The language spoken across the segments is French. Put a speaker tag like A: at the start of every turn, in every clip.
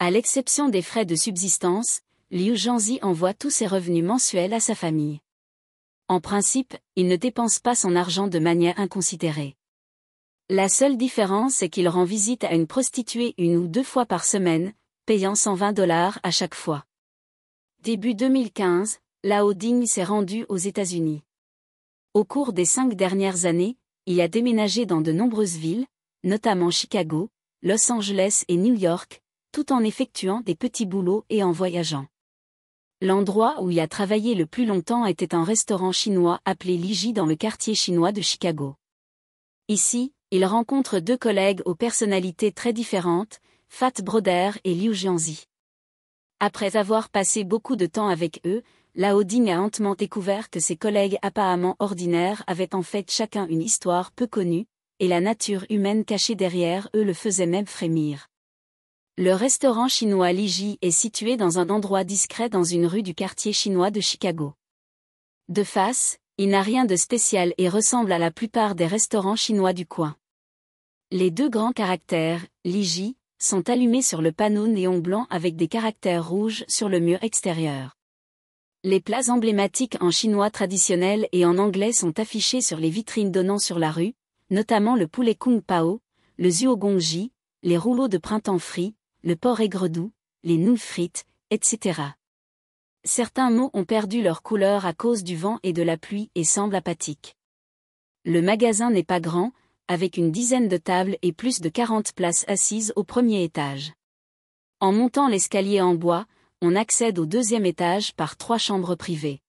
A: À l'exception des frais de subsistance, Liu Zhangzi envoie tous ses revenus mensuels à sa famille. En principe, il ne dépense pas son argent de manière inconsidérée. La seule différence est qu'il rend visite à une prostituée 1 ou 2 fois par semaine, payant $120 à chaque fois. Début 2015, Lao Ding s'est rendu aux États-Unis. Au cours des 5 dernières années, il a déménagé dans de nombreuses villes, notamment Chicago, Los Angeles et New York, tout en effectuant des petits boulots et en voyageant. L'endroit où il a travaillé le plus longtemps était un restaurant chinois appelé Liji dans le quartier chinois de Chicago. Ici, il rencontre 2 collègues aux personnalités très différentes, Fat Broder et Liu Zhangzi. Après avoir passé beaucoup de temps avec eux, Lao Ding a lentement découvert que ses collègues apparemment ordinaires avaient en fait chacun une histoire peu connue, et la nature humaine cachée derrière eux le faisait même frémir. Le restaurant chinois Liji est situé dans un endroit discret dans une rue du quartier chinois de Chicago. De face, il n'a rien de spécial et ressemble à la plupart des restaurants chinois du coin. Les 2 grands caractères, Liji, sont allumés sur le panneau néon blanc avec des caractères rouges sur le mur extérieur. Les plats emblématiques en chinois traditionnel et en anglais sont affichés sur les vitrines donnant sur la rue, notamment le poulet kung pao, le zuogongji, les rouleaux de printemps frits, le porc aigre doux, les nouilles frites, etc. Certains mots ont perdu leur couleur à cause du vent et de la pluie et semblent apathiques. Le magasin n'est pas grand, avec une dizaine de tables et plus de 40 places assises au premier étage. En montant l'escalier en bois, on accède au 2e étage par 3 chambres privées.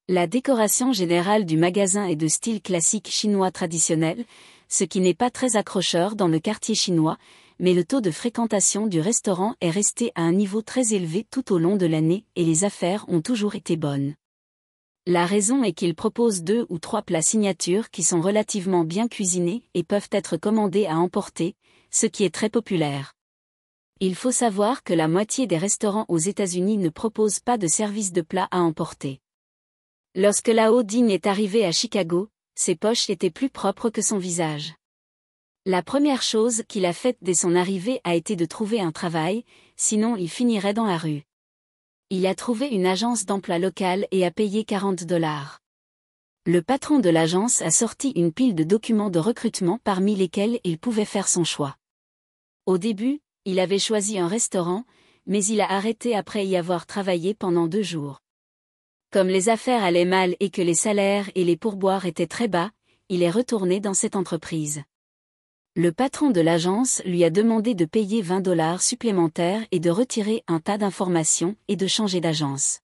A: La décoration générale du magasin est de style classique chinois traditionnel, ce qui n'est pas très accrocheur dans le quartier chinois, mais le taux de fréquentation du restaurant est resté à un niveau très élevé tout au long de l'année et les affaires ont toujours été bonnes. La raison est qu'il propose 2 ou 3 plats signatures qui sont relativement bien cuisinés et peuvent être commandés à emporter, ce qui est très populaire. Il faut savoir que la moitié des restaurants aux États-Unis ne proposent pas de service de plats à emporter. Lorsque Lao Ding est arrivé à Chicago, ses poches étaient plus propres que son visage. La première chose qu'il a faite dès son arrivée a été de trouver un travail, sinon il finirait dans la rue. Il a trouvé une agence d'emploi locale et a payé $40. Le patron de l'agence a sorti une pile de documents de recrutement parmi lesquels il pouvait faire son choix. Au début, il avait choisi un restaurant, mais il a arrêté après y avoir travaillé pendant 2 jours. Comme les affaires allaient mal et que les salaires et les pourboires étaient très bas, il est retourné dans cette entreprise. Le patron de l'agence lui a demandé de payer $20 supplémentaires et de retirer un tas d'informations et de changer d'agence.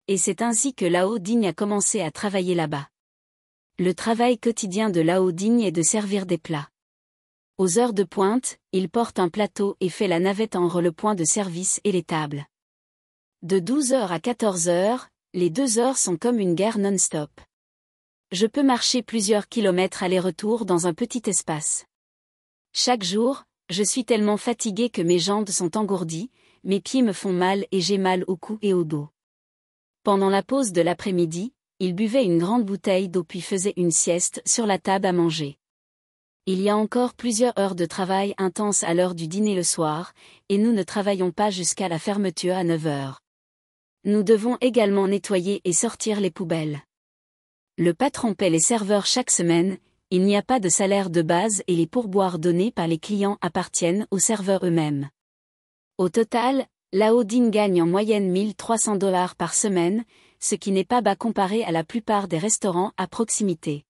A: Et c'est ainsi que Lao Ding a commencé à travailler là-bas. Le travail quotidien de Lao Ding est de servir des plats. Aux heures de pointe, il porte un plateau et fait la navette entre le point de service et les tables. De 12h à 14h, les 2 heures sont comme une guerre non-stop. Je peux marcher plusieurs kilomètres aller-retour dans un petit espace. Chaque jour, je suis tellement fatigué que mes jambes sont engourdies, mes pieds me font mal et j'ai mal au cou et au dos. Pendant la pause de l'après-midi, il buvait une grande bouteille d'eau puis faisait une sieste sur la table à manger. Il y a encore plusieurs heures de travail intense à l'heure du dîner le soir, et nous ne travaillons pas jusqu'à la fermeture à 9h. Nous devons également nettoyer et sortir les poubelles. Le patron paie les serveurs chaque semaine, il n'y a pas de salaire de base et les pourboires donnés par les clients appartiennent aux serveurs eux-mêmes. Au total, Lao Ding gagne en moyenne $1 300 par semaine, ce qui n'est pas bas comparé à la plupart des restaurants à proximité.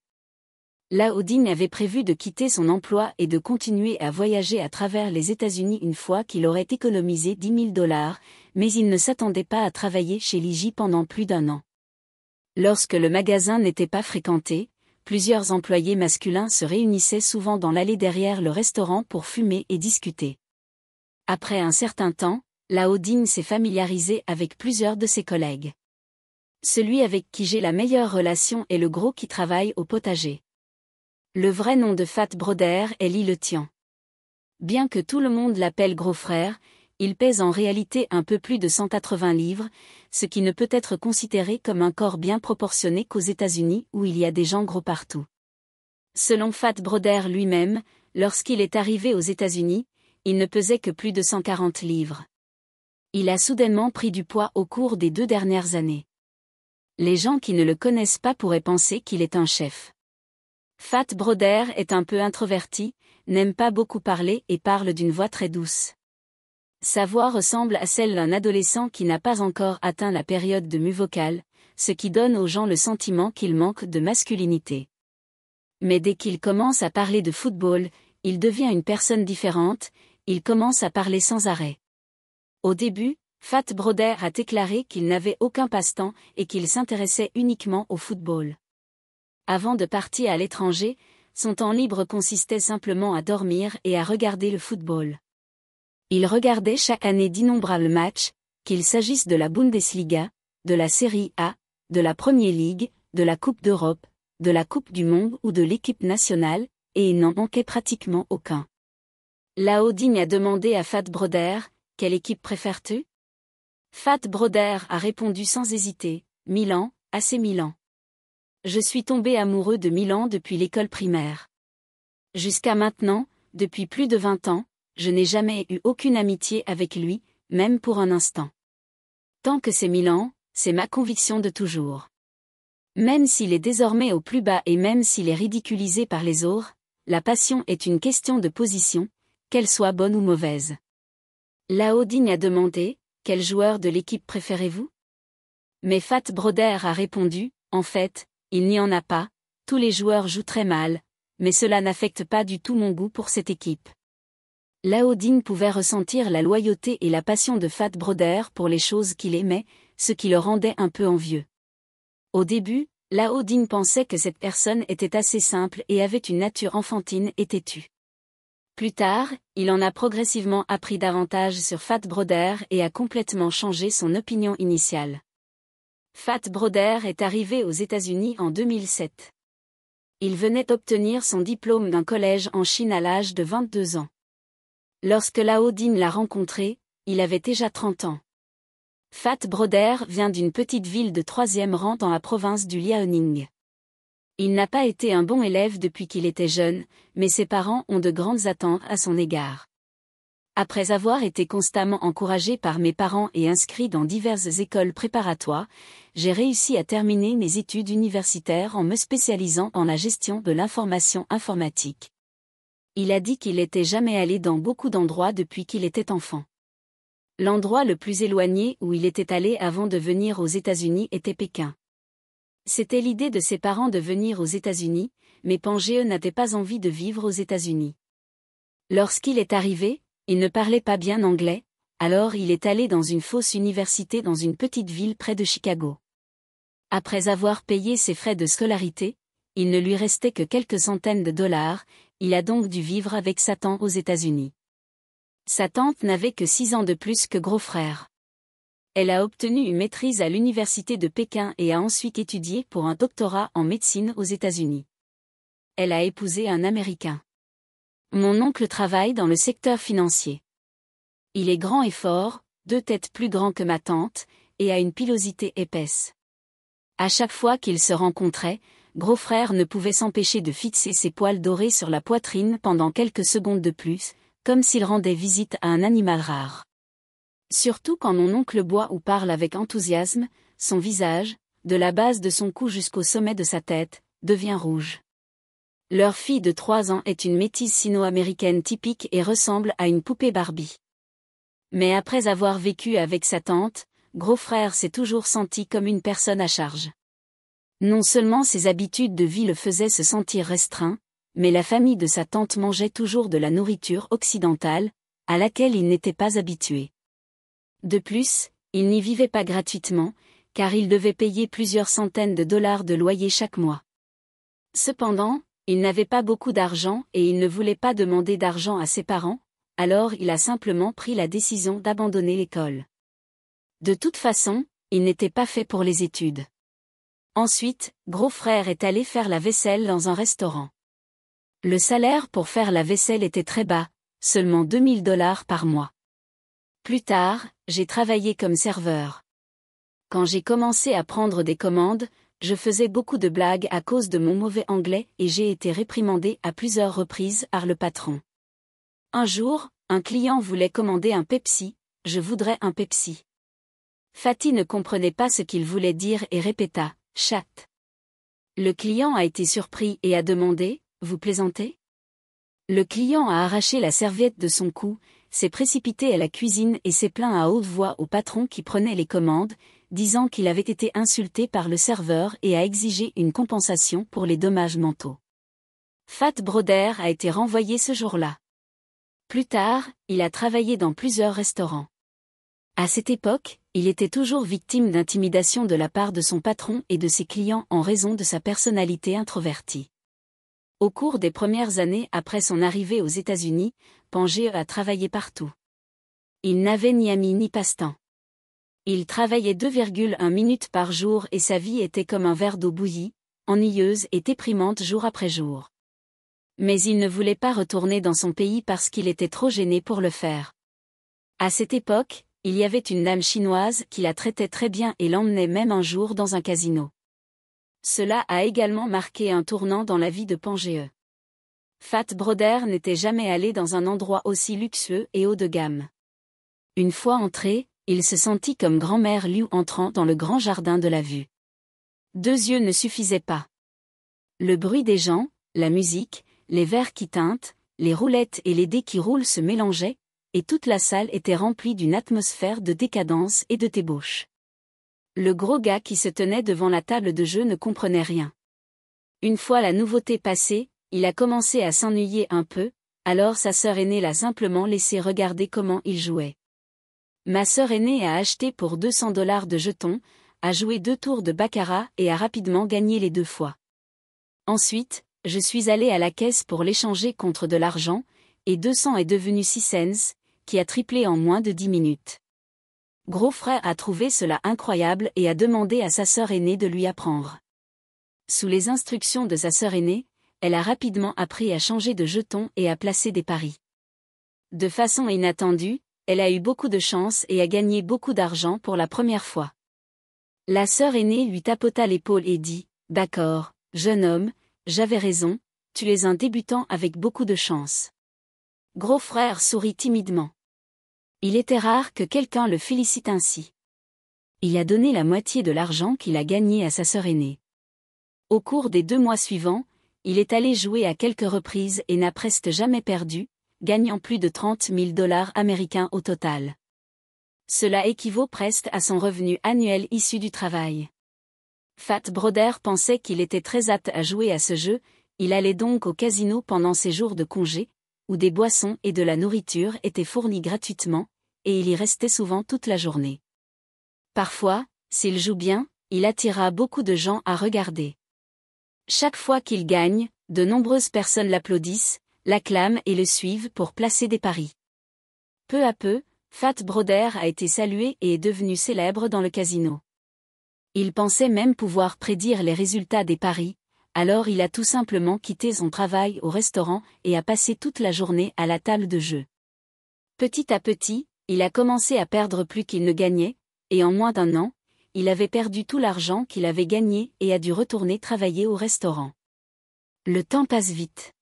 A: Lao Ding avait prévu de quitter son emploi et de continuer à voyager à travers les États-Unis une fois qu'il aurait économisé $10 000, mais il ne s'attendait pas à travailler chez Liji pendant plus d'1 an. Lorsque le magasin n'était pas fréquenté, plusieurs employés masculins se réunissaient souvent dans l'allée derrière le restaurant pour fumer et discuter. Après un certain temps, Lao Ding s'est familiarisé avec plusieurs de ses collègues. Celui avec qui j'ai la meilleure relation est le gros qui travaille au potager. Le vrai nom de Fat Broder est Li Le Tian. Bien que tout le monde l'appelle gros frère, il pèse en réalité un peu plus de 180 livres, ce qui ne peut être considéré comme un corps bien proportionné qu'aux États-Unis où il y a des gens gros partout. Selon Fat Broder lui-même, lorsqu'il est arrivé aux États-Unis, il ne pesait que plus de 140 livres. Il a soudainement pris du poids au cours des 2 dernières années. Les gens qui ne le connaissent pas pourraient penser qu'il est un chef. Fat Brodeur est un peu introverti, n'aime pas beaucoup parler et parle d'une voix très douce. Sa voix ressemble à celle d'un adolescent qui n'a pas encore atteint la période de mue vocale, ce qui donne aux gens le sentiment qu'il manque de masculinité. Mais dès qu'il commence à parler de football, il devient une personne différente, il commence à parler sans arrêt. Au début, Fat Brodeur a déclaré qu'il n'avait aucun passe-temps et qu'il s'intéressait uniquement au football. Avant de partir à l'étranger, son temps libre consistait simplement à dormir et à regarder le football. Il regardait chaque année d'innombrables matchs, qu'il s'agisse de la Bundesliga, de la Serie A, de la Premier League, de la Coupe d'Europe, de la Coupe du Monde ou de l'équipe nationale, et il n'en manquait pratiquement aucun. Lao Ding a demandé à Fat Brodeur, « Quelle équipe préfères-tu » Fat Brodeur a répondu sans hésiter, « Milan, AC Milan. Je suis tombé amoureux de Milan depuis l'école primaire. Jusqu'à maintenant, depuis plus de 20 ans, je n'ai jamais eu aucune amitié avec lui, même pour un instant. Tant que c'est Milan, c'est ma conviction de toujours. Même s'il est désormais au plus bas et même s'il est ridiculisé par les autres, la passion est une question de position, qu'elle soit bonne ou mauvaise. » Lao Ding a demandé, « Quel joueur de l'équipe préférez-vous » Mais Fat Brodeur a répondu, « En fait, il n'y en a pas, tous les joueurs jouent très mal, mais cela n'affecte pas du tout mon goût pour cette équipe. » Lao Ding pouvait ressentir la loyauté et la passion de Fat Brodeur pour les choses qu'il aimait, ce qui le rendait un peu envieux. Au début, Lao Ding pensait que cette personne était assez simple et avait une nature enfantine et têtue. Plus tard, il en a progressivement appris davantage sur Fat Brodeur et a complètement changé son opinion initiale. Fat Brodeur est arrivé aux États-Unis en 2007. Il venait d'obtenir son diplôme d'un collège en Chine à l'âge de 22 ans. Lorsque Lao Ding l'a rencontré, il avait déjà 30 ans. Fat Brodeur vient d'une petite ville de 3e rang dans la province du Liaoning. Il n'a pas été un bon élève depuis qu'il était jeune, mais ses parents ont de grandes attentes à son égard. Après avoir été constamment encouragé par mes parents et inscrit dans diverses écoles préparatoires, j'ai réussi à terminer mes études universitaires en me spécialisant en la gestion de l'information informatique. Il a dit qu'il n'était jamais allé dans beaucoup d'endroits depuis qu'il était enfant. L'endroit le plus éloigné où il était allé avant de venir aux États-Unis était Pékin. C'était l'idée de ses parents de venir aux États-Unis, mais Pangeo n'avait pas envie de vivre aux États-Unis. Lorsqu'il est arrivé, il ne parlait pas bien anglais, alors il est allé dans une fausse université dans une petite ville près de Chicago. Après avoir payé ses frais de scolarité, il ne lui restait que quelques centaines de dollars, il a donc dû vivre avec sa tante aux États-Unis. Sa tante n'avait que 6 ans de plus que gros frère. Elle a obtenu une maîtrise à l'université de Pékin et a ensuite étudié pour un doctorat en médecine aux États-Unis. Elle a épousé un Américain. Mon oncle travaille dans le secteur financier. Il est grand et fort, 2 têtes plus grands que ma tante, et a une pilosité épaisse. À chaque fois qu'ils se rencontraient, gros frère ne pouvait s'empêcher de fixer ses poils dorés sur la poitrine pendant quelques secondes de plus, comme s'il rendait visite à un animal rare. Surtout quand mon oncle boit ou parle avec enthousiasme, son visage, de la base de son cou jusqu'au sommet de sa tête, devient rouge. Leur fille de 3 ans est une métisse sino-américaine typique et ressemble à une poupée Barbie. Mais après avoir vécu avec sa tante, gros frère s'est toujours senti comme une personne à charge. Non seulement ses habitudes de vie le faisaient se sentir restreint, mais la famille de sa tante mangeait toujours de la nourriture occidentale, à laquelle il n'était pas habitué. De plus, il n'y vivait pas gratuitement, car il devait payer plusieurs centaines de dollars de loyer chaque mois. Cependant, il n'avait pas beaucoup d'argent et il ne voulait pas demander d'argent à ses parents, alors il a simplement pris la décision d'abandonner l'école. De toute façon, il n'était pas fait pour les études. Ensuite, gros frère est allé faire la vaisselle dans un restaurant. Le salaire pour faire la vaisselle était très bas, seulement 2000 dollars par mois. Plus tard, j'ai travaillé comme serveur. Quand j'ai commencé à prendre des commandes, je faisais beaucoup de blagues à cause de mon mauvais anglais et j'ai été réprimandé à plusieurs reprises par le patron. Un jour, Un client voulait commander un Pepsi, je voudrais un Pepsi. Fatih ne comprenait pas ce qu'il voulait dire et répéta, chat. Le client a été surpris et a demandé, vous plaisantez? Le client a arraché la serviette de son cou, s'est précipité à la cuisine et s'est plaint à haute voix au patron qui prenait les commandes, disant qu'il avait été insulté par le serveur et a exigé une compensation pour les dommages mentaux. Fat Broder a été renvoyé ce jour-là. Plus tard, il a travaillé dans plusieurs restaurants. À cette époque, il était toujours victime d'intimidation de la part de son patron et de ses clients en raison de sa personnalité introvertie. Au cours des premières années après son arrivée aux États-Unis, Pangaea a travaillé partout. Il n'avait ni amis ni passe-temps. Il travaillait 2,1 minutes par jour et sa vie était comme un verre d'eau bouillie, ennuyeuse et déprimante jour après jour. Mais il ne voulait pas retourner dans son pays parce qu'il était trop gêné pour le faire. À cette époque, il y avait une dame chinoise qui la traitait très bien et l'emmenait même un jour dans un casino. Cela a également marqué un tournant dans la vie de Pangaea. Fat Broder n'était jamais allé dans un endroit aussi luxueux et haut de gamme. Une fois entré, il se sentit comme grand-mère Liu entrant dans le grand jardin de la vue. 2 yeux ne suffisaient pas. Le bruit des gens, la musique, les verres qui tintent, les roulettes et les dés qui roulent se mélangeaient, et toute la salle était remplie d'une atmosphère de décadence et de débauche. Le gros gars qui se tenait devant la table de jeu ne comprenait rien. Une fois la nouveauté passée, il a commencé à s'ennuyer un peu, alors sa sœur aînée l'a simplement laissé regarder comment il jouait. Ma sœur aînée a acheté pour $200 de jetons, a joué 2 tours de baccarat et a rapidement gagné les 2 fois. Ensuite, je suis allé à la caisse pour l'échanger contre de l'argent, et 200 est devenu 6 cents, qui a triplé en moins de 10 minutes. Gros frère a trouvé cela incroyable et a demandé à sa sœur aînée de lui apprendre. Sous les instructions de sa sœur aînée, elle a rapidement appris à changer de jetons et à placer des paris. De façon inattendue, elle a eu beaucoup de chance et a gagné beaucoup d'argent pour la première fois. La sœur aînée lui tapota l'épaule et dit, « D'accord, jeune homme, j'avais raison, tu es un débutant avec beaucoup de chance. » Gros frère sourit timidement. Il était rare que quelqu'un le félicite ainsi. Il a donné la moitié de l'argent qu'il a gagné à sa sœur aînée. Au cours des 2 mois suivants, il est allé jouer à quelques reprises et n'a presque jamais perdu, gagnant plus de $30 000 américains au total. Cela équivaut presque à son revenu annuel issu du travail. Fat Broder pensait qu'il était très apte à jouer à ce jeu, il allait donc au casino pendant ses jours de congé, où des boissons et de la nourriture étaient fournis gratuitement, et il y restait souvent toute la journée. Parfois, s'il joue bien, il attira beaucoup de gens à regarder. Chaque fois qu'il gagne, de nombreuses personnes l'applaudissent, l'acclament et le suivent pour placer des paris. Peu à peu, Fat Broder a été salué et est devenu célèbre dans le casino. Il pensait même pouvoir prédire les résultats des paris, alors il a tout simplement quitté son travail au restaurant et a passé toute la journée à la table de jeu. Petit à petit, il a commencé à perdre plus qu'il ne gagnait, et en moins d'1 an, il avait perdu tout l'argent qu'il avait gagné et a dû retourner travailler au restaurant. Le temps passe vite.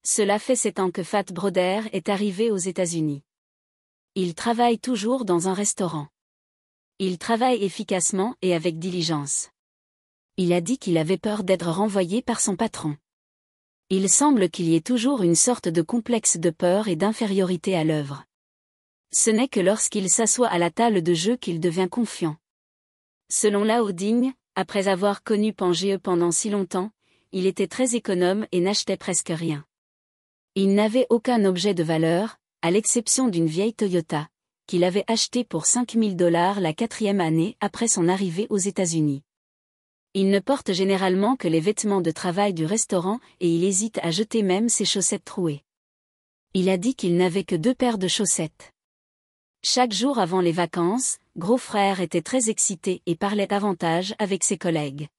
A: Cela fait 7 ans que Fat Broder est arrivé aux États-Unis. Il travaille toujours dans un restaurant. Il travaille efficacement et avec diligence. Il a dit qu'il avait peur d'être renvoyé par son patron. Il semble qu'il y ait toujours une sorte de complexe de peur et d'infériorité à l'œuvre. Ce n'est que lorsqu'il s'assoit à la table de jeu qu'il devient confiant. Selon Lao Ding, après avoir connu Pangaea pendant si longtemps, il était très économe et n'achetait presque rien. Il n'avait aucun objet de valeur, à l'exception d'une vieille Toyota, qu'il avait achetée pour $5 000 la 4e année après son arrivée aux États-Unis. Il ne porte généralement que les vêtements de travail du restaurant et il hésite à jeter même ses chaussettes trouées. Il a dit qu'il n'avait que 2 paires de chaussettes. Chaque jour avant les vacances, Gros frère était très excité et parlait davantage avec ses collègues.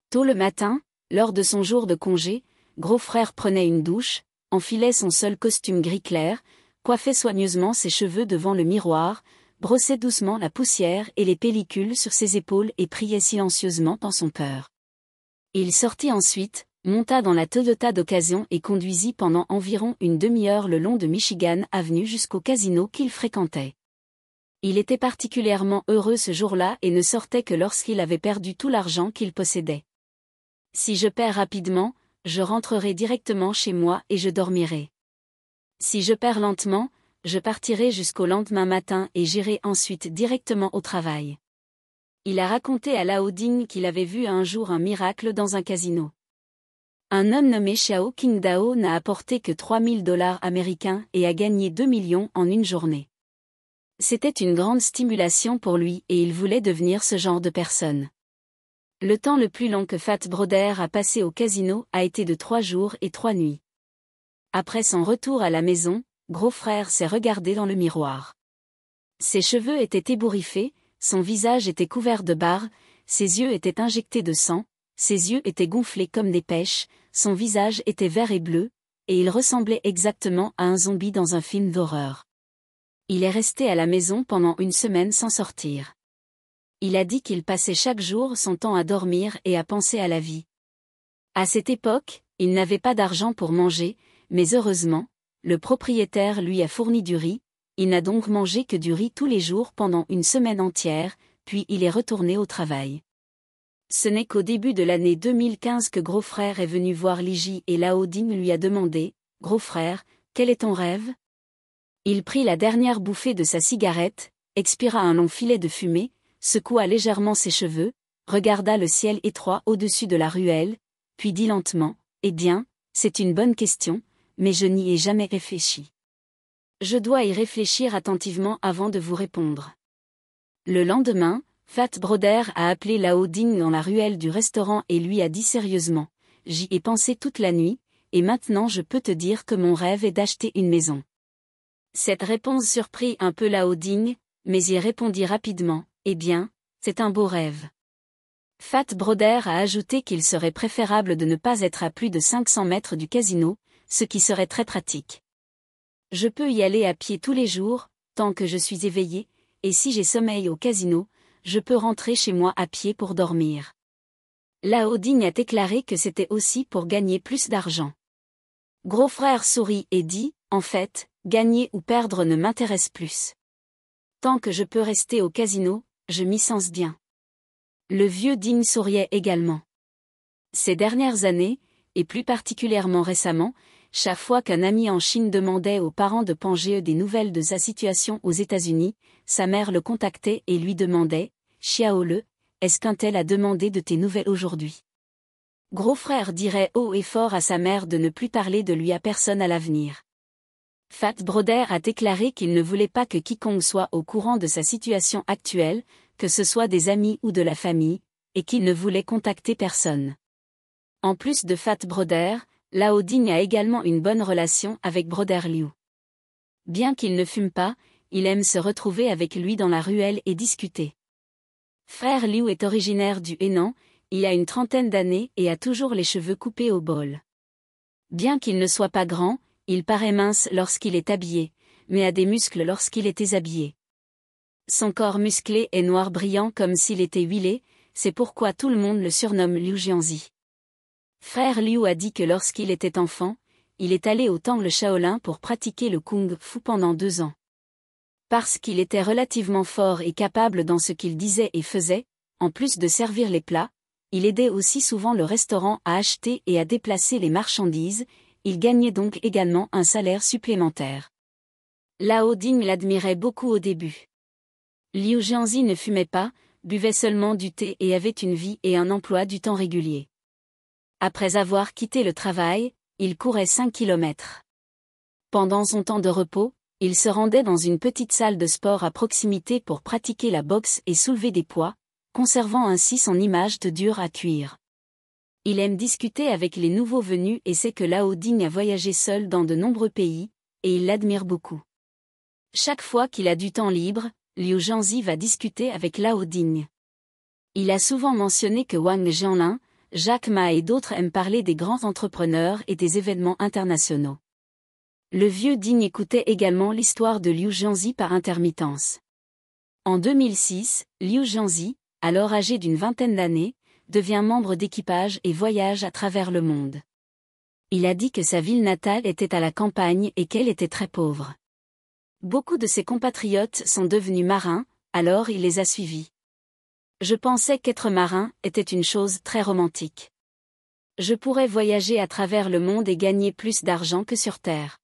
A: Tôt le matin, lors de son jour de congé, Gros frère prenait une douche, enfilait son seul costume gris clair, coiffait soigneusement ses cheveux devant le miroir, brossait doucement la poussière et les pellicules sur ses épaules et priait silencieusement dans son cœur. Il sortit ensuite, monta dans la Toyota d'occasion et conduisit pendant environ une demi-heure le long de Michigan Avenue jusqu'au casino qu'il fréquentait. Il était particulièrement heureux ce jour-là et ne sortait que lorsqu'il avait perdu tout l'argent qu'il possédait. Si je perds rapidement, je rentrerai directement chez moi et je dormirai. Si je perds lentement, je partirai jusqu'au lendemain matin et j'irai ensuite directement au travail. Il a raconté à Lao Ding qu'il avait vu un jour un miracle dans un casino. Un homme nommé Xiao Qingdao n'a apporté que $3 000 américains et a gagné 2 millions en une journée. C'était une grande stimulation pour lui et il voulait devenir ce genre de personne. Le temps le plus long que Fat Broder a passé au casino a été de 3 jours et 3 nuits. Après son retour à la maison, Gros Frère s'est regardé dans le miroir. Ses cheveux étaient ébouriffés, son visage était couvert de barres, ses yeux étaient injectés de sang, ses yeux étaient gonflés comme des pêches, son visage était vert et bleu, et il ressemblait exactement à un zombie dans un film d'horreur. Il est resté à la maison pendant une semaine sans sortir. Il a dit qu'il passait chaque jour son temps à dormir et à penser à la vie. À cette époque, il n'avait pas d'argent pour manger, mais heureusement, le propriétaire lui a fourni du riz, il n'a donc mangé que du riz tous les jours pendant une semaine entière, puis il est retourné au travail. Ce n'est qu'au début de l'année 2015 que Gros Frère est venu voir Liji et Lao Ding lui a demandé « Gros Frère, quel est ton rêve ?» Il prit la dernière bouffée de sa cigarette, expira un long filet de fumée, secoua légèrement ses cheveux, regarda le ciel étroit au-dessus de la ruelle, puis dit lentement « Eh bien, c'est une bonne question, mais je n'y ai jamais réfléchi. Je dois y réfléchir attentivement avant de vous répondre. » Le lendemain, Fat Broder a appelé Lao Ding dans la ruelle du restaurant et lui a dit sérieusement « J'y ai pensé toute la nuit, et maintenant je peux te dire que mon rêve est d'acheter une maison. » Cette réponse surprit un peu Lao Ding, mais il répondit rapidement « Eh bien, c'est un beau rêve. » Fat Broder a ajouté qu'il serait préférable de ne pas être à plus de 500 mètres du casino, ce qui serait très pratique. « Je peux y aller à pied tous les jours, tant que je suis éveillé, et si j'ai sommeil au casino, je peux rentrer chez moi à pied pour dormir. » Lao Ding a déclaré que c'était aussi pour gagner plus d'argent. Gros Frère sourit et dit « En fait, gagner ou perdre ne m'intéresse plus. Tant que je peux rester au casino, je m'y sens bien. » Le vieux Ding souriait également. Ces dernières années, et plus particulièrement récemment, chaque fois qu'un ami en Chine demandait aux parents de Pangée des nouvelles de sa situation aux États-Unis, sa mère le contactait et lui demandait « Xiaole, est-ce qu'un tel a demandé de tes nouvelles aujourd'hui ?» Gros Frère dirait haut et fort à sa mère de ne plus parler de lui à personne à l'avenir. Fat Broder a déclaré qu'il ne voulait pas que quiconque soit au courant de sa situation actuelle, que ce soit des amis ou de la famille, et qu'il ne voulait contacter personne. En plus de Fat Broder, Lao Ding a également une bonne relation avec Broder Liu. Bien qu'il ne fume pas, il aime se retrouver avec lui dans la ruelle et discuter. Frère Liu est originaire du Henan, il a une 30aine d'années et a toujours les cheveux coupés au bol. Bien qu'il ne soit pas grand, il paraît mince lorsqu'il est habillé, mais a des muscles lorsqu'il est déshabillé. Son corps musclé est noir brillant comme s'il était huilé, c'est pourquoi tout le monde le surnomme Liu Jianzi. Frère Liu a dit que lorsqu'il était enfant, il est allé au temple Shaolin pour pratiquer le Kung Fu pendant 2 ans. Parce qu'il était relativement fort et capable dans ce qu'il disait et faisait, en plus de servir les plats, il aidait aussi souvent le restaurant à acheter et à déplacer les marchandises, il gagnait donc également un salaire supplémentaire. Lao Ding l'admirait beaucoup au début. Liu Jianzi ne fumait pas, buvait seulement du thé et avait une vie et un emploi du temps régulier. Après avoir quitté le travail, il courait 5 kilomètres. Pendant son temps de repos, il se rendait dans une petite salle de sport à proximité pour pratiquer la boxe et soulever des poids, conservant ainsi son image de dur à cuire. Il aime discuter avec les nouveaux venus et sait que Lao Ding a voyagé seul dans de nombreux pays, et il l'admire beaucoup. Chaque fois qu'il a du temps libre, Liu Jianzi va discuter avec Lao Ding. Il a souvent mentionné que Wang Jianlin, Jack Ma et d'autres aiment parler des grands entrepreneurs et des événements internationaux. Le vieux Ding écoutait également l'histoire de Liu Jianzi par intermittence. En 2006, Liu Jianzi, alors âgé d'une 20aine d'années, devient membre d'équipage et voyage à travers le monde. Il a dit que sa ville natale était à la campagne et qu'elle était très pauvre. Beaucoup de ses compatriotes sont devenus marins, alors il les a suivis. Je pensais qu'être marin était une chose très romantique. Je pourrais voyager à travers le monde et gagner plus d'argent que sur Terre.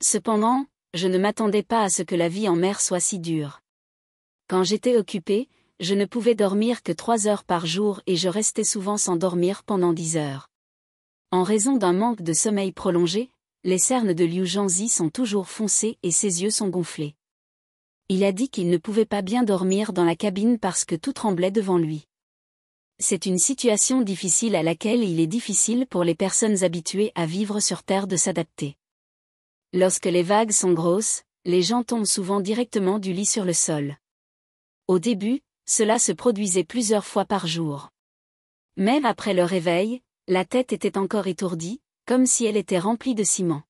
A: Cependant, je ne m'attendais pas à ce que la vie en mer soit si dure. Quand j'étais occupé, je ne pouvais dormir que 3 heures par jour et je restais souvent sans dormir pendant 10 heures. En raison d'un manque de sommeil prolongé, les cernes de Liu Zhangzi sont toujours foncées et ses yeux sont gonflés. Il a dit qu'il ne pouvait pas bien dormir dans la cabine parce que tout tremblait devant lui. C'est une situation difficile à laquelle il est difficile pour les personnes habituées à vivre sur Terre de s'adapter. Lorsque les vagues sont grosses, les gens tombent souvent directement du lit sur le sol. Au début, cela se produisait plusieurs fois par jour. Même après le réveil, la tête était encore étourdie, comme si elle était remplie de ciment.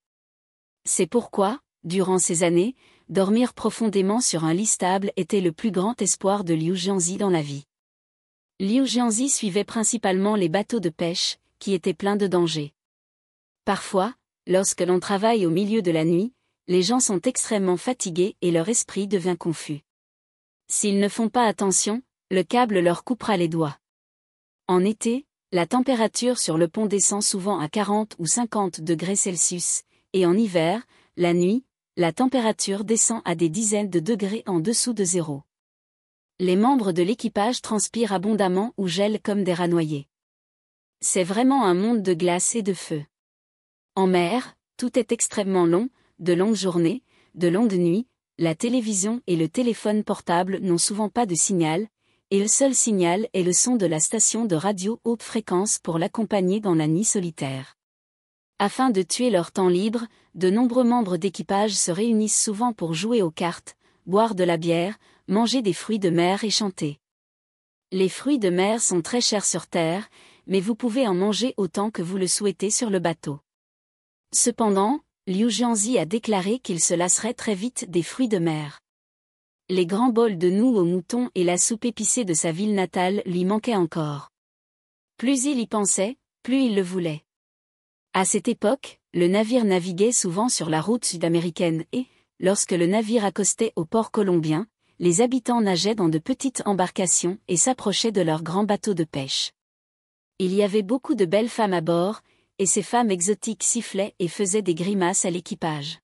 A: C'est pourquoi, durant ces années, dormir profondément sur un lit stable était le plus grand espoir de Liu Zhangzi dans la vie. Liu Zhangzi suivait principalement les bateaux de pêche, qui étaient pleins de dangers. Parfois, lorsque l'on travaille au milieu de la nuit, les gens sont extrêmement fatigués et leur esprit devient confus. S'ils ne font pas attention, le câble leur coupera les doigts. En été, la température sur le pont descend souvent à 40 ou 50 degrés Celsius, et en hiver, la nuit, la température descend à des dizaines de degrés en dessous de zéro. Les membres de l'équipage transpirent abondamment ou gèlent comme des rats noyés. C'est vraiment un monde de glace et de feu. En mer, tout est extrêmement long, de longues journées, de longues nuits, la télévision et le téléphone portable n'ont souvent pas de signal, et le seul signal est le son de la station de radio haute fréquence pour l'accompagner dans la nuit solitaire. Afin de tuer leur temps libre, de nombreux membres d'équipage se réunissent souvent pour jouer aux cartes, boire de la bière, manger des fruits de mer et chanter. Les fruits de mer sont très chers sur Terre, mais vous pouvez en manger autant que vous le souhaitez sur le bateau. Cependant, Liu Zhangzi a déclaré qu'il se lasserait très vite des fruits de mer. Les grands bols de nouilles au mouton et la soupe épicée de sa ville natale lui manquaient encore. Plus il y pensait, plus il le voulait. À cette époque, le navire naviguait souvent sur la route sud-américaine et, lorsque le navire accostait au port colombien, les habitants nageaient dans de petites embarcations et s'approchaient de leurs grands bateaux de pêche. Il y avait beaucoup de belles femmes à bord, et ces femmes exotiques sifflaient et faisaient des grimaces à l'équipage.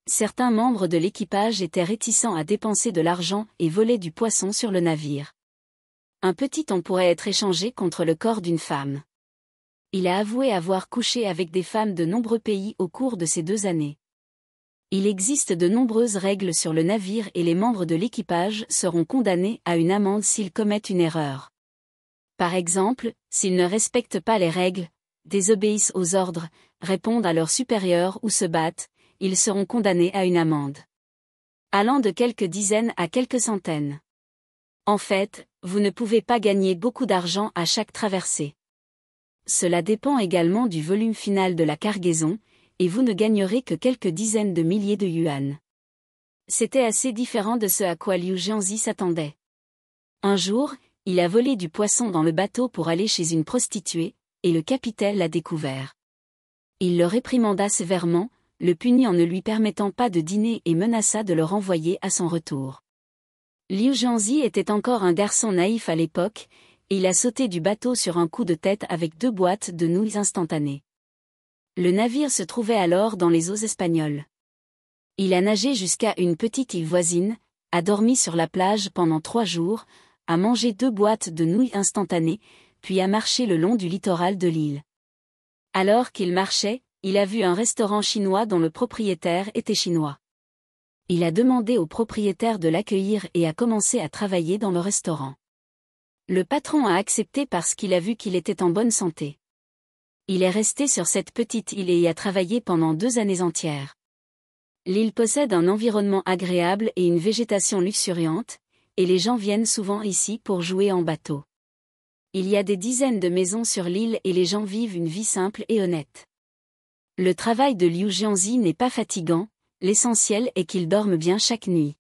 A: Certains membres de l'équipage étaient réticents à dépenser de l'argent et volaient du poisson sur le navire. Un petit on pourrait être échangé contre le corps d'une femme. Il a avoué avoir couché avec des femmes de nombreux pays au cours de ces 2 années. Il existe de nombreuses règles sur le navire et les membres de l'équipage seront condamnés à une amende s'ils commettent une erreur. Par exemple, s'ils ne respectent pas les règles, désobéissent aux ordres, répondent à leurs supérieurs ou se battent, ils seront condamnés à une amende allant de quelques dizaines à quelques centaines. En fait, vous ne pouvez pas gagner beaucoup d'argent à chaque traversée. Cela dépend également du volume final de la cargaison, et vous ne gagnerez que quelques dizaines de milliers de yuan. C'était assez différent de ce à quoi Liu Zhangzi s'attendait. Un jour, il a volé du poisson dans le bateau pour aller chez une prostituée, et le capitaine l'a découvert. Il le réprimanda sévèrement, le punit en ne lui permettant pas de dîner et menaça de le renvoyer à son retour. Liu Zhangzi était encore un garçon naïf à l'époque, et il a sauté du bateau sur un coup de tête avec 2 boîtes de nouilles instantanées. Le navire se trouvait alors dans les eaux espagnoles. Il a nagé jusqu'à une petite île voisine, a dormi sur la plage pendant 3 jours, a mangé 2 boîtes de nouilles instantanées, puis a marché le long du littoral de l'île. Alors qu'il marchait, il a vu un restaurant chinois dont le propriétaire était chinois. Il a demandé au propriétaire de l'accueillir et a commencé à travailler dans le restaurant. Le patron a accepté parce qu'il a vu qu'il était en bonne santé. Il est resté sur cette petite île et y a travaillé pendant 2 années entières. L'île possède un environnement agréable et une végétation luxuriante, et les gens viennent souvent ici pour jouer en bateau. Il y a des dizaines de maisons sur l'île et les gens vivent une vie simple et honnête. Le travail de Liu Zhangzi n'est pas fatigant, l'essentiel est qu'il dorme bien chaque nuit.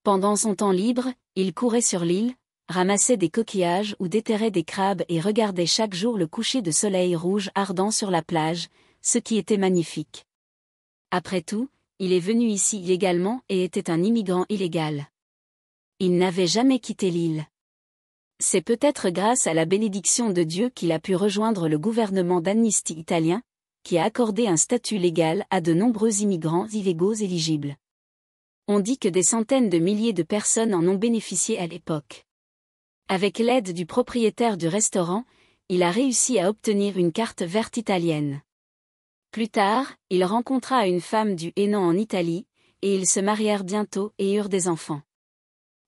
A: Pendant son temps libre, il courait sur l'île, ramassait des coquillages ou déterrait des crabes et regardait chaque jour le coucher de soleil rouge ardent sur la plage, ce qui était magnifique. Après tout, il est venu ici illégalement et était un immigrant illégal. Il n'avait jamais quitté l'île. C'est peut-être grâce à la bénédiction de Dieu qu'il a pu rejoindre le gouvernement d'Amnesty italien, qui a accordé un statut légal à de nombreux immigrants illégaux éligibles. On dit que des centaines de milliers de personnes en ont bénéficié à l'époque. Avec l'aide du propriétaire du restaurant, il a réussi à obtenir une carte verte italienne. Plus tard, il rencontra une femme du Hénan en Italie, et ils se marièrent bientôt et eurent des enfants.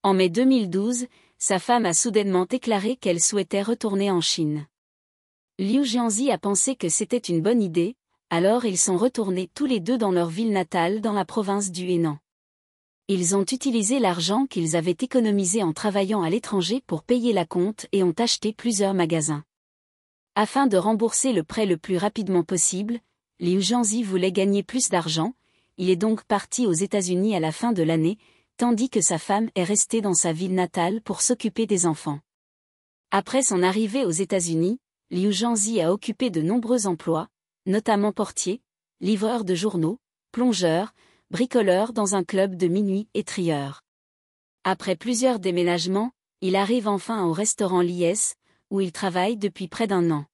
A: En mai 2012, sa femme a soudainement déclaré qu'elle souhaitait retourner en Chine. Liu Jianzi a pensé que c'était une bonne idée, alors ils sont retournés tous les deux dans leur ville natale dans la province du Hénan. Ils ont utilisé l'argent qu'ils avaient économisé en travaillant à l'étranger pour payer la compte et ont acheté plusieurs magasins. Afin de rembourser le prêt le plus rapidement possible, Liu Jianzi voulait gagner plus d'argent, il est donc parti aux États-Unis à la fin de l'année, tandis que sa femme est restée dans sa ville natale pour s'occuper des enfants. Après son arrivée aux États-Unis, Liu Jianzi a occupé de nombreux emplois, notamment portier, livreur de journaux, plongeur, bricoleur dans un club de minuit et trieur. Après plusieurs déménagements, il arrive enfin au restaurant Lies, où il travaille depuis près d'1 an.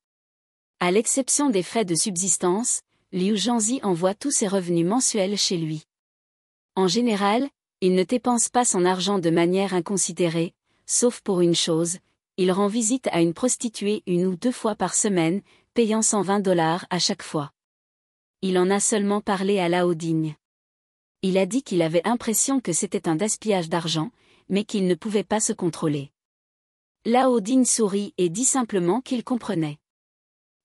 A: À l'exception des frais de subsistance, Liu Jianzi envoie tous ses revenus mensuels chez lui. En général, il ne dépense pas son argent de manière inconsidérée, sauf pour une chose, il rend visite à une prostituée 1 ou 2 fois par semaine, payant $120 à chaque fois. Il en a seulement parlé à Lao Ding. Il a dit qu'il avait l'impression que c'était un gaspillage d'argent, mais qu'il ne pouvait pas se contrôler. Lao Ding sourit et dit simplement qu'il comprenait.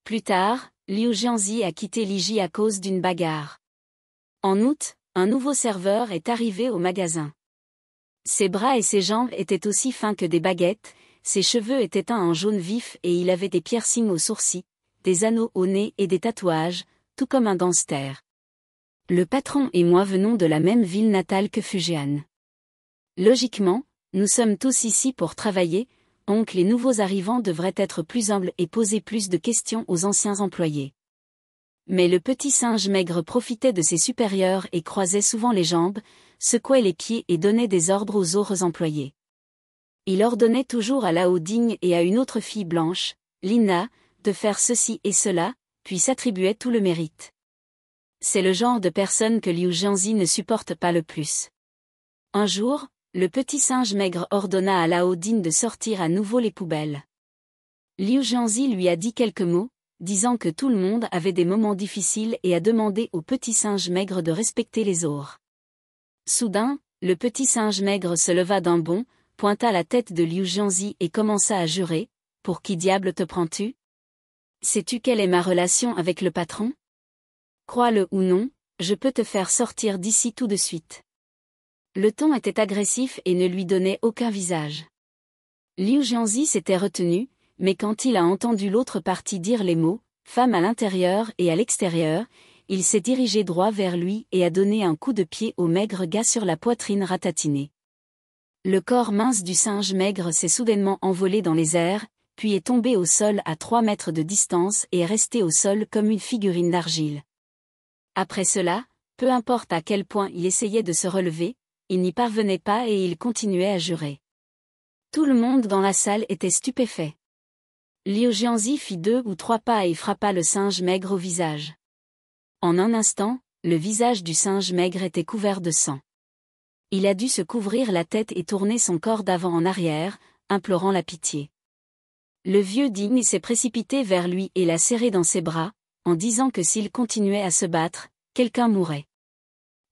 A: Plus tard, Liu Jianzi a quitté Liji à cause d'une bagarre. En août, un nouveau serveur est arrivé au magasin. Ses bras et ses jambes étaient aussi fins que des baguettes, ses cheveux étaient teints en jaune vif et il avait des piercings aux sourcils, des anneaux au nez et des tatouages, tout comme un gangster. Le patron et moi venons de la même ville natale que Fujian. Logiquement, nous sommes tous ici pour travailler, donc les nouveaux arrivants devraient être plus humbles et poser plus de questions aux anciens employés. Mais le petit singe maigre profitait de ses supérieurs et croisait souvent les jambes, secouait les pieds et donnait des ordres aux autres employés. Il ordonnait toujours à Lao Ding et à une autre fille blanche, Lina, de faire ceci et cela, puis s'attribuait tout le mérite. C'est le genre de personne que Liu Jianzi ne supporte pas le plus. Un jour, le petit singe maigre ordonna à Lao Ding de sortir à nouveau les poubelles. Liu Jianzi lui a dit quelques mots, disant que tout le monde avait des moments difficiles et a demandé au petit singe maigre de respecter les autres. Soudain, le petit singe maigre se leva d'un bond, pointa la tête de Liu Jianzi et commença à jurer. « Pour qui diable te prends-tu ? Sais-tu quelle est ma relation avec le patron ? Crois-le ou non, je peux te faire sortir d'ici tout de suite. » Le ton était agressif et ne lui donnait aucun visage. Liu Jianzi s'était retenu, mais quand il a entendu l'autre partie dire les mots « femme à l'intérieur et à l'extérieur », il s'est dirigé droit vers lui et a donné un coup de pied au maigre gars sur la poitrine ratatinée. Le corps mince du singe maigre s'est soudainement envolé dans les airs, puis est tombé au sol à 3 mètres de distance et est resté au sol comme une figurine d'argile. Après cela, peu importe à quel point il essayait de se relever, il n'y parvenait pas et il continuait à jurer. Tout le monde dans la salle était stupéfait. Liu Jianzi fit 2 ou 3 pas et frappa le singe maigre au visage. En un instant, le visage du singe maigre était couvert de sang. Il a dû se couvrir la tête et tourner son corps d'avant en arrière, implorant la pitié. Le vieux Ding s'est précipité vers lui et l'a serré dans ses bras, en disant que s'il continuait à se battre, quelqu'un mourrait.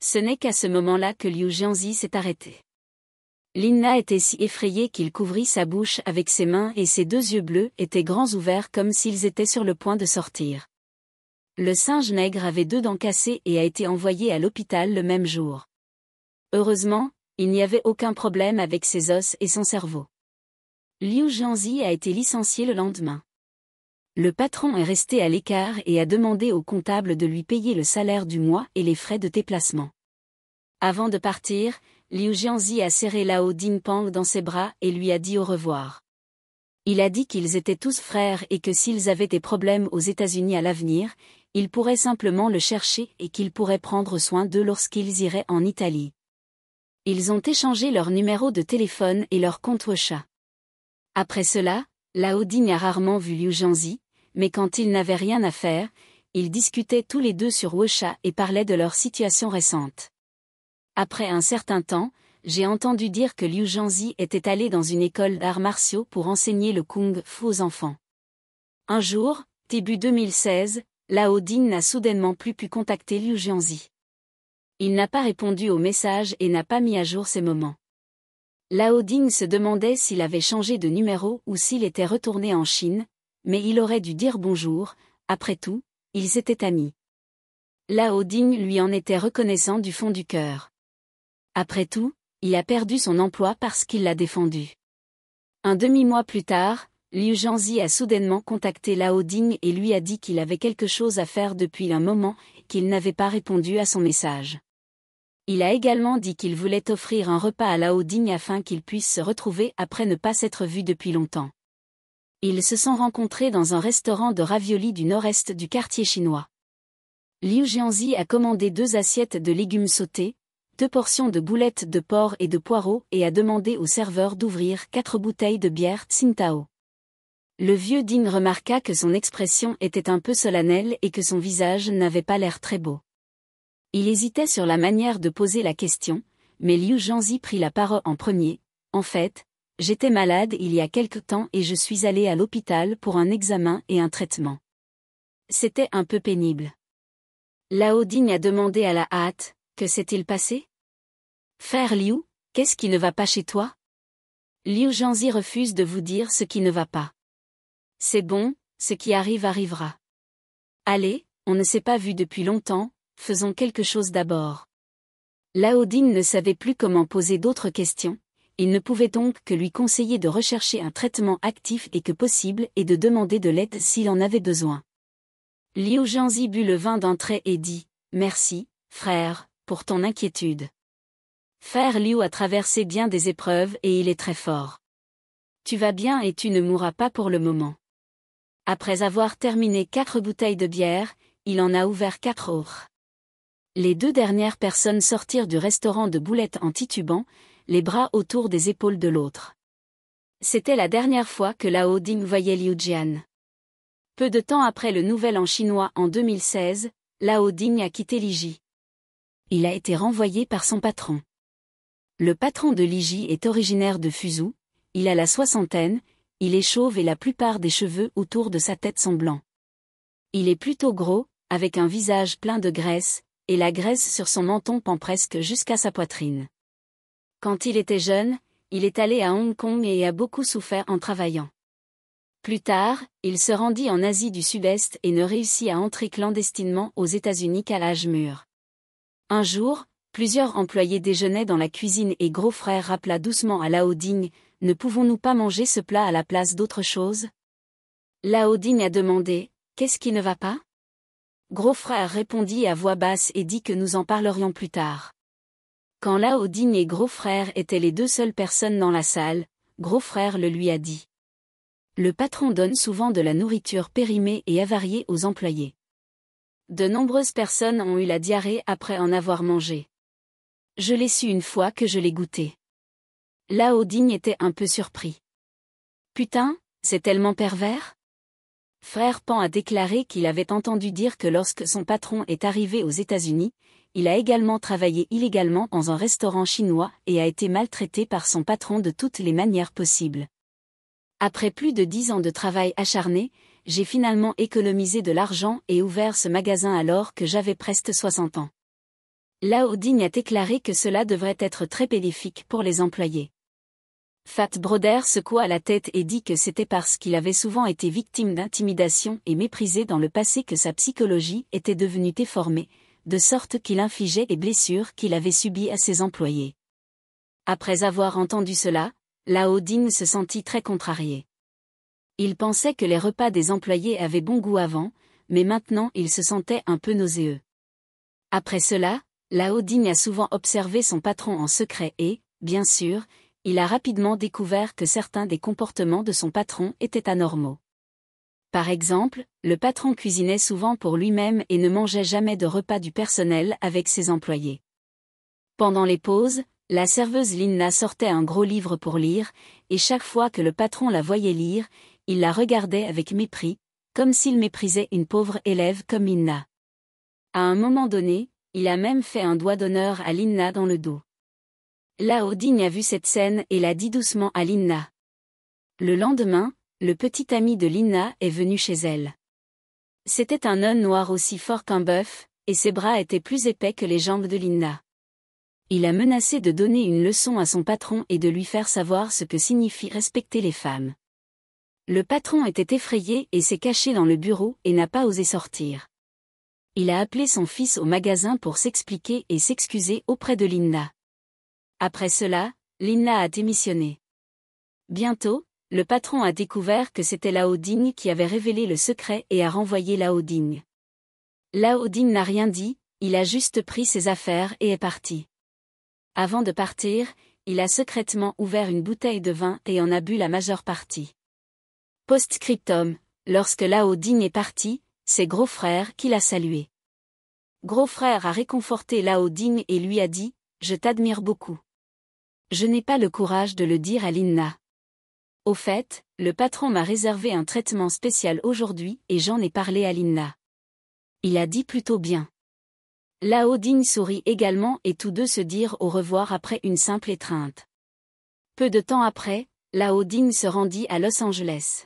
A: Ce n'est qu'à ce moment-là que Liu Jianzi s'est arrêté. Lina était si effrayée qu'il couvrit sa bouche avec ses mains et ses 2 yeux bleus étaient grands ouverts comme s'ils étaient sur le point de sortir. Le singe maigre avait 2 dents cassées et a été envoyé à l'hôpital le même jour. Heureusement, il n'y avait aucun problème avec ses os et son cerveau. Liu Jianzi a été licencié le lendemain. Le patron est resté à l'écart et a demandé au comptable de lui payer le salaire du mois et les frais de déplacement. Avant de partir, Liu Jianzi a serré Lao Dingpang dans ses bras et lui a dit au revoir. Il a dit qu'ils étaient tous frères et que s'ils avaient des problèmes aux États-Unis à l'avenir, ils pourraient simplement le chercher et qu'il pourrait prendre soin d'eux lorsqu'ils iraient en Italie. Ils ont échangé leur numéro de téléphone et leur compte WeChat. Après cela, Lao Ding a rarement vu Liu Jianzi, mais quand ils n'avaient rien à faire, ils discutaient tous les deux sur WeChat et parlaient de leur situation récente. Après un certain temps, j'ai entendu dire que Liu Jianzi était allé dans une école d'arts martiaux pour enseigner le Kung Fu aux enfants. Un jour, début 2016, Lao Ding n'a soudainement plus pu contacter Liu Jianzi. Il n'a pas répondu aux messages et n'a pas mis à jour ses moments. Lao Ding se demandait s'il avait changé de numéro ou s'il était retourné en Chine, mais il aurait dû dire bonjour, après tout, ils étaient amis. Lao Ding lui en était reconnaissant du fond du cœur. Après tout, il a perdu son emploi parce qu'il l'a défendu. Un demi-mois plus tard, Liu Jianzi a soudainement contacté Lao Ding et lui a dit qu'il avait quelque chose à faire depuis un moment et qu'il n'avait pas répondu à son message. Il a également dit qu'il voulait offrir un repas à Lao Ding afin qu'ils puissent se retrouver après ne pas s'être vus depuis longtemps. Ils se sont rencontrés dans un restaurant de raviolis du nord-est du quartier chinois. Liu Jianzi a commandé 2 assiettes de légumes sautés, 2 portions de boulettes de porc et de poireaux et a demandé au serveur d'ouvrir 4 bouteilles de bière Tsingtao. Le vieux Ding remarqua que son expression était un peu solennelle et que son visage n'avait pas l'air très beau. Il hésitait sur la manière de poser la question, mais Liu Jianzi prit la parole en premier. En fait, j'étais malade il y a quelque temps et je suis allé à l'hôpital pour un examen et un traitement. C'était un peu pénible. Lao Ding a demandé à la hâte, que s'est-il passé? Frère Liu, qu'est-ce qui ne va pas chez toi? Liu Jianzi refuse de vous dire ce qui ne va pas. C'est bon, ce qui arrive arrivera. Allez, on ne s'est pas vu depuis longtemps, faisons quelque chose d'abord. Lao Ding ne savait plus comment poser d'autres questions, il ne pouvait donc que lui conseiller de rechercher un traitement actif et que possible et de demander de l'aide s'il en avait besoin. Liu Jianzi but le vin d'un trait et dit « Merci, frère, pour ton inquiétude. Frère Liu a traversé bien des épreuves et il est très fort. Tu vas bien et tu ne mourras pas pour le moment. » Après avoir terminé 4 bouteilles de bière, il en a ouvert 4 autres. Les 2 dernières personnes sortirent du restaurant de boulettes en titubant, les bras autour des épaules de l'autre. C'était la dernière fois que Lao Ding voyait Liu Jian. Peu de temps après le Nouvel An chinois en 2016, Lao Ding a quitté Liji. Il a été renvoyé par son patron. Le patron de Liji est originaire de Fuzhou, il a la soixantaine, il est chauve et la plupart des cheveux autour de sa tête sont blancs. Il est plutôt gros, avec un visage plein de graisse, et la graisse sur son menton pend presque jusqu'à sa poitrine. Quand il était jeune, il est allé à Hong Kong et a beaucoup souffert en travaillant. Plus tard, il se rendit en Asie du Sud-Est et ne réussit à entrer clandestinement aux États-Unis qu'à l'âge mûr. Un jour, plusieurs employés déjeunaient dans la cuisine et Gros Frère rappela doucement à Lao Ding, « Ne pouvons-nous pas manger ce plat à la place d'autre chose ?» Lao Ding a demandé, « Qu'est-ce qui ne va pas ?» Gros Frère répondit à voix basse et dit que nous en parlerions plus tard. Quand Lao Ding et Gros Frère étaient les 2 seules personnes dans la salle, Gros Frère le lui a dit. Le patron donne souvent de la nourriture périmée et avariée aux employés. De nombreuses personnes ont eu la diarrhée après en avoir mangé. Je l'ai su une fois que je l'ai goûté. Lao Ding était un peu surpris. Putain, c'est tellement pervers? Frère Pan a déclaré qu'il avait entendu dire que lorsque son patron est arrivé aux États-Unis, il a également travaillé illégalement dans un restaurant chinois et a été maltraité par son patron de toutes les manières possibles. Après plus de 10 ans de travail acharné, j'ai finalement économisé de l'argent et ouvert ce magasin alors que j'avais presque 60 ans. Lao Ding a déclaré que cela devrait être très bénéfique pour les employés. Fat Broder secoua la tête et dit que c'était parce qu'il avait souvent été victime d'intimidation et méprisé dans le passé que sa psychologie était devenue déformée, de sorte qu'il infligeait les blessures qu'il avait subies à ses employés. Après avoir entendu cela, Lao Ding se sentit très contrarié. Il pensait que les repas des employés avaient bon goût avant, mais maintenant il se sentait un peu nauséeux. Après cela, Lao Ding a souvent observé son patron en secret et, bien sûr, il a rapidement découvert que certains des comportements de son patron étaient anormaux. Par exemple, le patron cuisinait souvent pour lui-même et ne mangeait jamais de repas du personnel avec ses employés. Pendant les pauses, la serveuse Linna sortait un gros livre pour lire, et chaque fois que le patron la voyait lire, il la regardait avec mépris, comme s'il méprisait une pauvre élève comme Linna. À un moment donné, il a même fait un doigt d'honneur à Linna dans le dos. Lao Ding a vu cette scène et l'a dit doucement à Linna. Le lendemain, le petit ami de Linna est venu chez elle. C'était un âne noir aussi fort qu'un bœuf, et ses bras étaient plus épais que les jambes de Linna. Il a menacé de donner une leçon à son patron et de lui faire savoir ce que signifie respecter les femmes. Le patron était effrayé et s'est caché dans le bureau et n'a pas osé sortir. Il a appelé son fils au magasin pour s'expliquer et s'excuser auprès de Linna. Après cela, Linna a démissionné. Bientôt, le patron a découvert que c'était Lao Ding qui avait révélé le secret et a renvoyé Lao Ding. Lao Ding n'a rien dit, il a juste pris ses affaires et est parti. Avant de partir, il a secrètement ouvert une bouteille de vin et en a bu la majeure partie. Post-scriptum, lorsque Lao Ding est parti, c'est Gros Frère qui l'a salué. Gros Frère a réconforté Lao Ding et lui a dit « Je t'admire beaucoup. Je n'ai pas le courage de le dire à Linna. Au fait, le patron m'a réservé un traitement spécial aujourd'hui et j'en ai parlé à Linna. Il a dit plutôt bien. » Lao Ding sourit également et tous deux se dirent au revoir après une simple étreinte. Peu de temps après, Lao Ding se rendit à Los Angeles.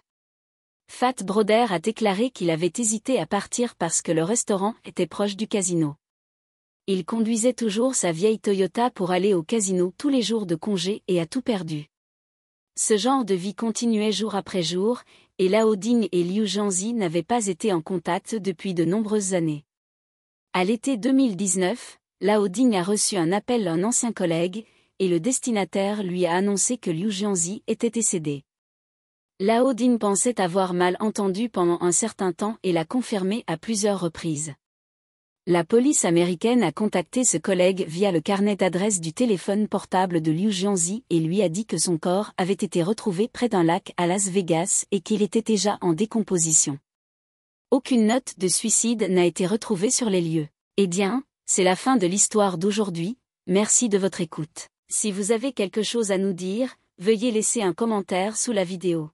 A: Fat Broder a déclaré qu'il avait hésité à partir parce que le restaurant était proche du casino. Il conduisait toujours sa vieille Toyota pour aller au casino tous les jours de congé et a tout perdu. Ce genre de vie continuait jour après jour, et Lao Ding et Liu Zhangzi n'avaient pas été en contact depuis de nombreuses années. À l'été 2019, Lao Ding a reçu un appel d'un ancien collègue, et le destinataire lui a annoncé que Liu Zhangzi était décédé. Lao Ding pensait avoir mal entendu pendant un certain temps et l'a confirmé à plusieurs reprises. La police américaine a contacté ce collègue via le carnet d'adresse du téléphone portable de Liu Zhangzi et lui a dit que son corps avait été retrouvé près d'un lac à Las Vegas et qu'il était déjà en décomposition. Aucune note de suicide n'a été retrouvée sur les lieux. Eh bien, c'est la fin de l'histoire d'aujourd'hui, merci de votre écoute. Si vous avez quelque chose à nous dire, veuillez laisser un commentaire sous la vidéo.